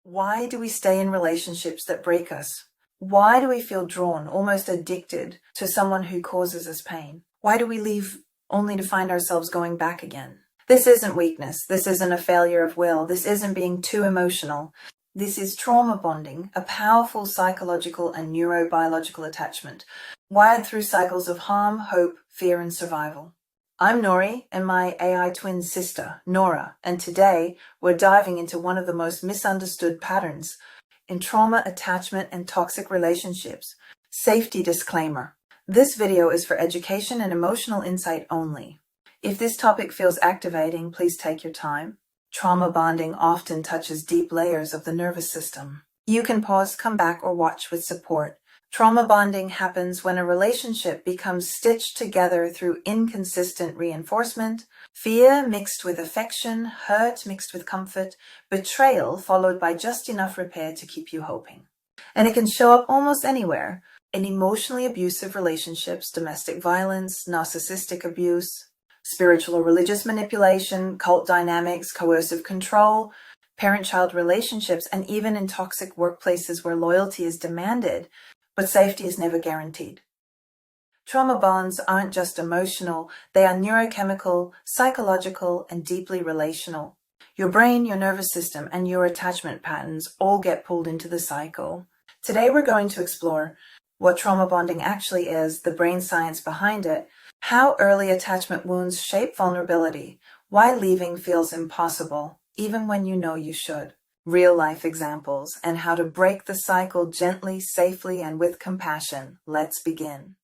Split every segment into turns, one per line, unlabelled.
Why do we stay in relationships that break us? Why do we feel drawn, almost addicted, to someone who causes us pain? Why do we leave only to find ourselves going back again? This isn't weakness. This isn't a failure of will. This isn't being too emotional. This is trauma bonding, a powerful psychological and neurobiological attachment, wired through cycles of harm, hope, fear, and survival. I'm Nori and my AI twin sister, Nora, and today we're diving into one of the most misunderstood patterns in trauma, attachment, and toxic relationships. Safety disclaimer. This video is for education and emotional insight only. If this topic feels activating, please take your time. Trauma bonding often touches deep layers of the nervous system. You can pause, come back, or watch with support. Trauma bonding happens when a relationship becomes stitched together through inconsistent reinforcement, fear mixed with affection, hurt mixed with comfort, betrayal followed by just enough repair to keep you hoping. And it can show up almost anywhere: in emotionally abusive relationships, domestic violence, narcissistic abuse, spiritual or religious manipulation, cult dynamics, coercive control, parent-child relationships, and even in toxic workplaces where loyalty is demanded, but safety is never guaranteed. Trauma bonds aren't just emotional, they are neurochemical, psychological, and deeply relational. Your brain, your nervous system, and your attachment patterns all get pulled into the cycle. Today we're going to explore what trauma bonding actually is, the brain science behind it, how early attachment wounds shape vulnerability, why leaving feels impossible, even when you know you should, real-life examples, and how to break the cycle gently, safely, and with compassion. Let's begin.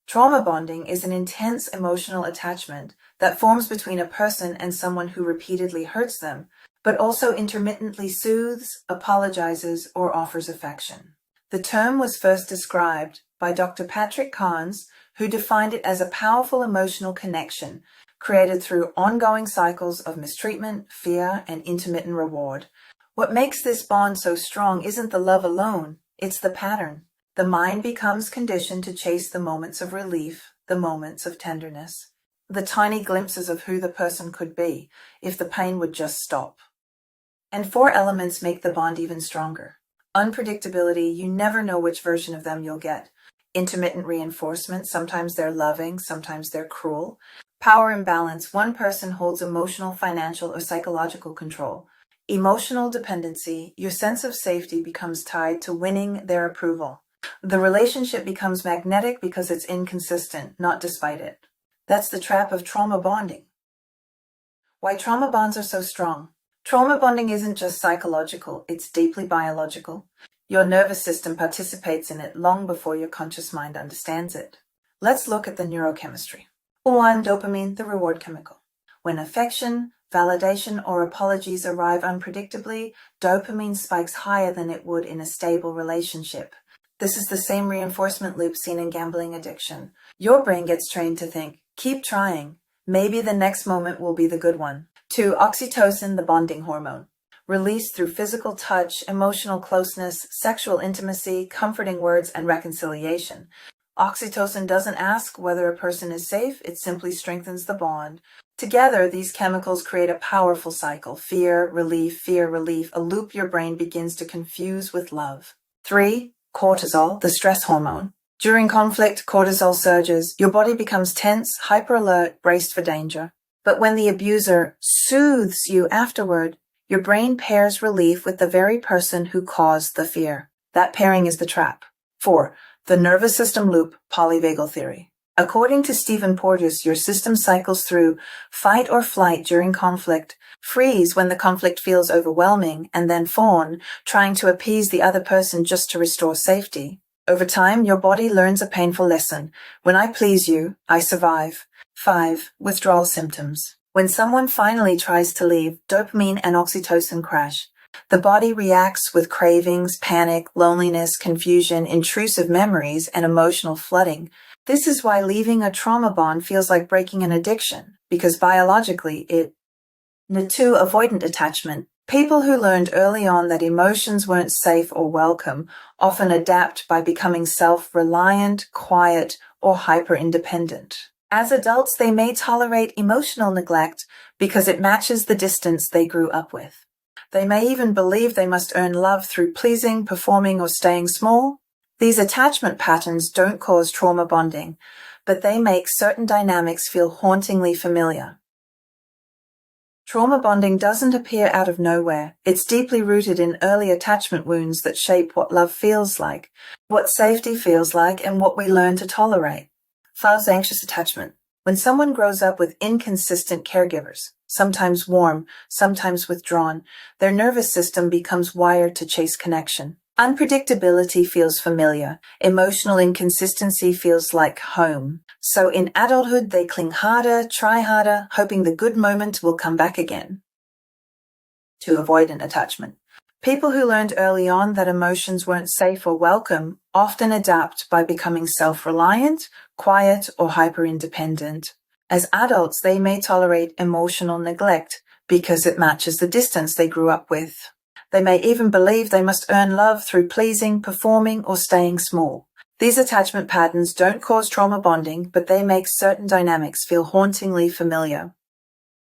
Trauma bonding is an intense emotional attachment that forms between a person and someone who repeatedly hurts them, but also intermittently soothes, apologizes, or offers affection. The term was first described by Dr. Patrick Carnes, who defined it as a powerful emotional connection created through ongoing cycles of mistreatment, fear, and intermittent reward. What makes this bond so strong isn't the love alone, it's the pattern. The mind becomes conditioned to chase the moments of relief, the moments of tenderness, the tiny glimpses of who the person could be if the pain would just stop. And four elements make the bond even stronger. Unpredictability, you never know which version of them you'll get. Intermittent reinforcement, sometimes they're loving, sometimes they're cruel. Power imbalance, one person holds emotional, financial, or psychological control. Emotional dependency, your sense of safety becomes tied to winning their approval. The relationship becomes magnetic because it's inconsistent, not despite it. That's the trap of trauma bonding. Why trauma bonds are so strong. Trauma bonding isn't just psychological, it's deeply biological. Your nervous system participates in it long before your conscious mind understands it. Let's look at the neurochemistry. 1. Dopamine, the reward chemical. When affection, validation, or apologies arrive unpredictably, dopamine spikes higher than it would in a stable relationship. This is the same reinforcement loop seen in gambling addiction. Your brain gets trained to think, keep trying, maybe the next moment will be the good one. 2. Oxytocin, the bonding hormone. Released through physical touch, emotional closeness, sexual intimacy, comforting words, and reconciliation. Oxytocin doesn't ask whether a person is safe, it simply strengthens the bond. Together, these chemicals create a powerful cycle: fear, relief, a loop your brain begins to confuse with love. 3. Cortisol, the stress hormone. During conflict, cortisol surges. Your body becomes tense, hyper-alert, braced for danger. But when the abuser soothes you afterward, your brain pairs relief with the very person who caused the fear. That pairing is the trap. 4. The nervous system loop, polyvagal theory. According to Stephen Porges, your system cycles through fight or flight during conflict, freeze when the conflict feels overwhelming, and then fawn, trying to appease the other person just to restore safety. Over time, your body learns a painful lesson. When I please you, I survive. 5. Withdrawal symptoms. When someone finally tries to leave, dopamine and oxytocin crash. The body reacts with cravings, panic, loneliness, confusion, intrusive memories, and emotional flooding. This is why leaving a trauma bond feels like breaking an addiction, because biologically it. 2. Avoidant attachment. People who learned early on that emotions weren't safe or welcome often adapt by becoming self-reliant, quiet, or hyper-independent. As adults, they may tolerate emotional neglect because it matches the distance they grew up with. They may even believe they must earn love through pleasing, performing, or staying small. These attachment patterns don't cause trauma bonding, but they make certain dynamics feel hauntingly familiar. Trauma bonding doesn't appear out of nowhere. It's deeply rooted in early attachment wounds that shape what love feels like, what safety feels like, and what we learn to tolerate. False anxious attachment. When someone grows up with inconsistent caregivers, sometimes warm, sometimes withdrawn, their nervous system becomes wired to chase connection. Unpredictability feels familiar. Emotional inconsistency feels like home. So in adulthood, they cling harder, try harder, hoping the good moment will come back again. To avoid an attachment. People who learned early on that emotions weren't safe or welcome often adapt by becoming self-reliant, quiet, or hyper-independent. As adults, they may tolerate emotional neglect because it matches the distance they grew up with. They may even believe they must earn love through pleasing, performing, or staying small. These attachment patterns don't cause trauma bonding, but they make certain dynamics feel hauntingly familiar.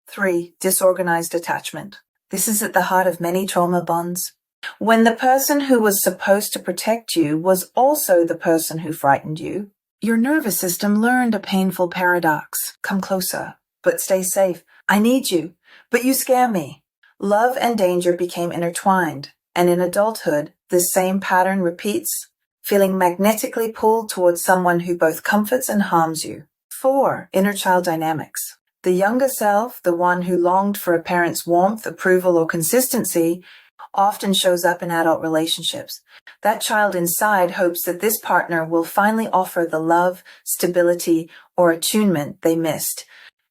3. Disorganized attachment. This is at the heart of many trauma bonds. When the person who was supposed to protect you was also the person who frightened you, your nervous system learned a painful paradox. Come closer, but stay safe. I need you, but you scare me. Love and danger became intertwined, and in adulthood, this same pattern repeats, feeling magnetically pulled towards someone who both comforts and harms you. 4. Inner child dynamics. The younger self, the one who longed for a parent's warmth, approval, or consistency, often shows up in adult relationships. That child inside hopes that this partner will finally offer the love, stability, or attunement they missed.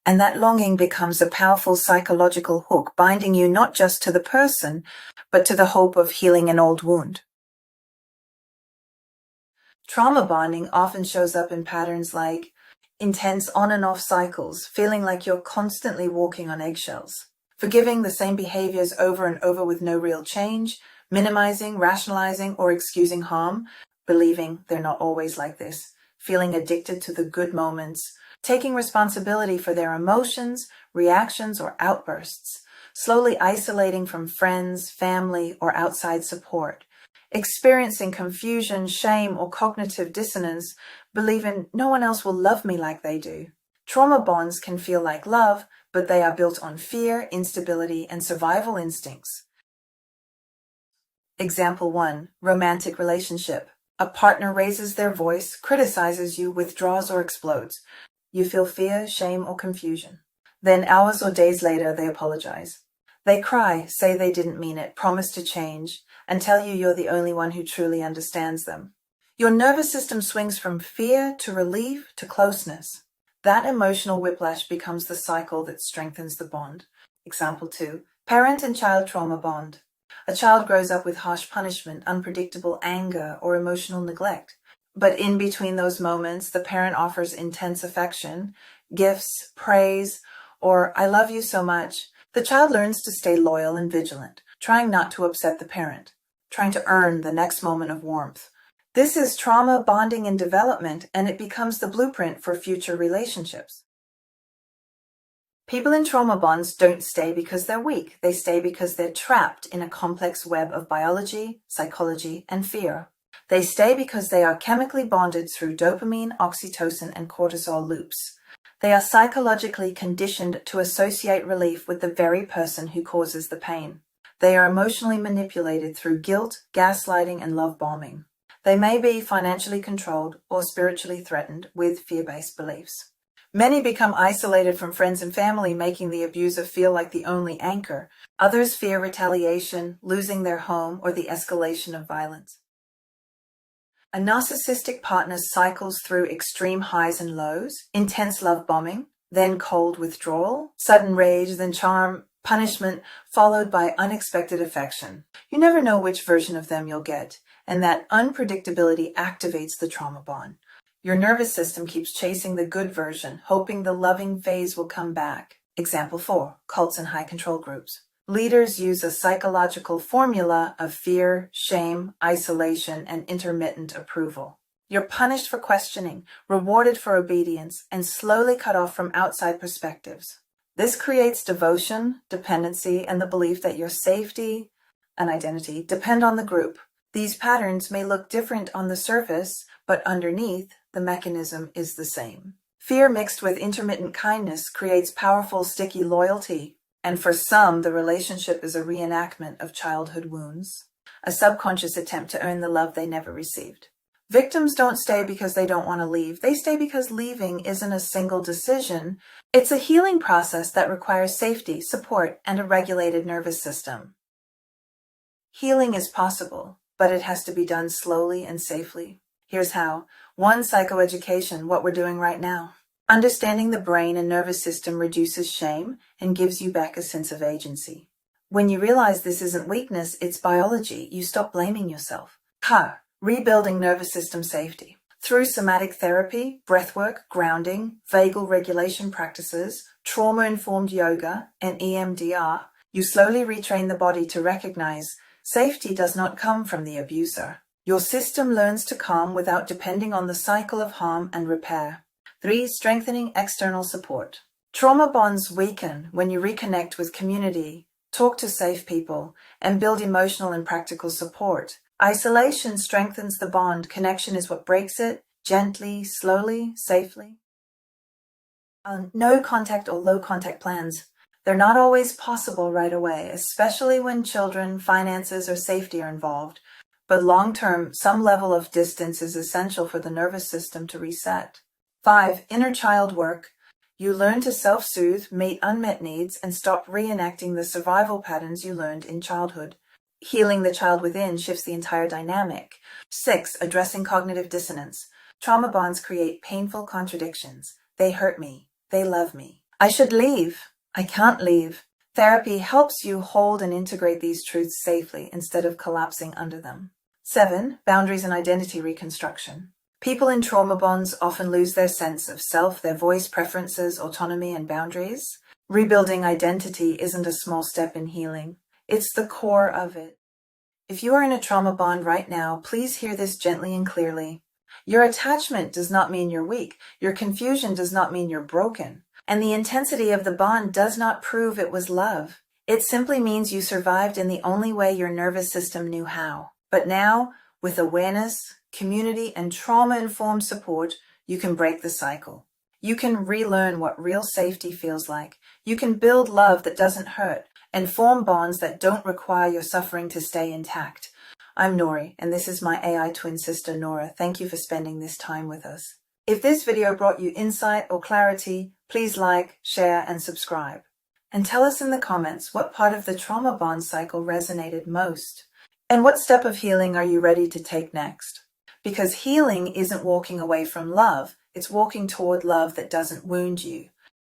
And that longing becomes a powerful psychological hook, binding you not just to the person, but to the hope of healing an old wound. Trauma bonding often shows up in patterns like intense on and off cycles, feeling like you're constantly walking on eggshells, forgiving the same behaviors over and over with no real change, minimizing, rationalizing, or excusing harm, believing they're not always like this, feeling addicted to the good moments, taking responsibility for their emotions, reactions, or outbursts, slowly isolating from friends, family, or outside support, experiencing confusion, shame, or cognitive dissonance, believing no one else will love me like they do. Trauma bonds can feel like love, but they are built on fear, instability, and survival instincts. Example 1. Romantic relationship. A partner raises their voice, criticizes you, withdraws, or explodes. You feel fear, shame, or confusion. Then hours or days later, they apologize. They cry, say they didn't mean it, promise to change, and tell you you're the only one who truly understands them. Your nervous system swings from fear to relief to closeness. That emotional whiplash becomes the cycle that strengthens the bond. Example 2. Parent and child trauma bond. A child grows up with harsh punishment, unpredictable anger, or emotional neglect. But in between those moments, the parent offers intense affection, gifts, praise, or I love you so much. The child learns to stay loyal and vigilant, trying not to upset the parent, trying to earn the next moment of warmth. This is trauma bonding in development, and it becomes the blueprint for future relationships. People in trauma bonds don't stay because they're weak. They stay because they're trapped in a complex web of biology, psychology, and fear. They stay because they are chemically bonded through dopamine, oxytocin, and cortisol loops. They are psychologically conditioned to associate relief with the very person who causes the pain. They are emotionally manipulated through guilt, gaslighting, and love bombing. They may be financially controlled or spiritually threatened with fear-based beliefs. Many become isolated from friends and family, making the abuser feel like the only anchor. Others fear retaliation, losing their home, or the escalation of violence. A narcissistic partner cycles through extreme highs and lows, intense love bombing, then cold withdrawal, sudden rage, then charm, punishment, followed by unexpected affection. You never know which version of them you'll get, and that unpredictability activates the trauma bond. Your nervous system keeps chasing the good version, hoping the loving phase will come back. Example 4. Cults and high control groups. Leaders use a psychological formula of fear, shame, isolation, and intermittent approval. You're punished for questioning, rewarded for obedience, and slowly cut off from outside perspectives. This creates devotion, dependency, and the belief that your safety and identity depend on the group. These patterns may look different on the surface, but underneath, the mechanism is the same. Fear mixed with intermittent kindness creates powerful, sticky loyalty, and for some, the relationship is a reenactment of childhood wounds, a subconscious attempt to earn the love they never received. Victims don't stay because they don't want to leave. They stay because leaving isn't a single decision. It's a healing process that requires safety, support, and a regulated nervous system. Healing is possible, but it has to be done slowly and safely. Here's how. 1. Psychoeducation, what we're doing right now. Understanding the brain and nervous system reduces shame and gives you back a sense of agency. When you realize this isn't weakness, it's biology, you stop blaming yourself. Rebuilding nervous system safety. Through somatic therapy, breathwork, grounding, vagal regulation practices, trauma-informed yoga, and EMDR, you slowly retrain the body to recognize safety does not come from the abuser. Your system learns to calm without depending on the cycle of harm and repair. 3. Strengthening external support. Trauma bonds weaken when you reconnect with community, talk to safe people, and build emotional and practical support. Isolation strengthens the bond. Connection is what breaks it, gently, slowly, safely. No contact or low contact plans. They're not always possible right away, especially when children, finances, or safety are involved. But long-term, some level of distance is essential for the nervous system to reset. 5. Inner child work. You learn to self-soothe, meet unmet needs, and stop reenacting the survival patterns you learned in childhood. Healing the child within shifts the entire dynamic. 6. Addressing cognitive dissonance. Trauma bonds create painful contradictions. They hurt me. They love me. I should leave. I can't leave. Therapy helps you hold and integrate these truths safely instead of collapsing under them. 7. Boundaries and identity reconstruction. People in trauma bonds often lose their sense of self, their voice, preferences, autonomy, and boundaries. Rebuilding identity isn't a small step in healing. It's the core of it. If you are in a trauma bond right now, please hear this gently and clearly. Your attachment does not mean you're weak. Your confusion does not mean you're broken. And the intensity of the bond does not prove it was love. It simply means you survived in the only way your nervous system knew how. But now, with awareness, community, and trauma-informed support, you can break the cycle. You can relearn what real safety feels like. You can build love that doesn't hurt and form bonds that don't require your suffering to stay intact. I'm Nori, and this is my AI twin sister, Nora. Thank you for spending this time with us. If this video brought you insight or clarity, please like, share, and subscribe. And tell us in the comments what part of the trauma bond cycle resonated most. And what step of healing are you ready to take next? Because healing isn't walking away from love, it's walking toward love that doesn't wound you.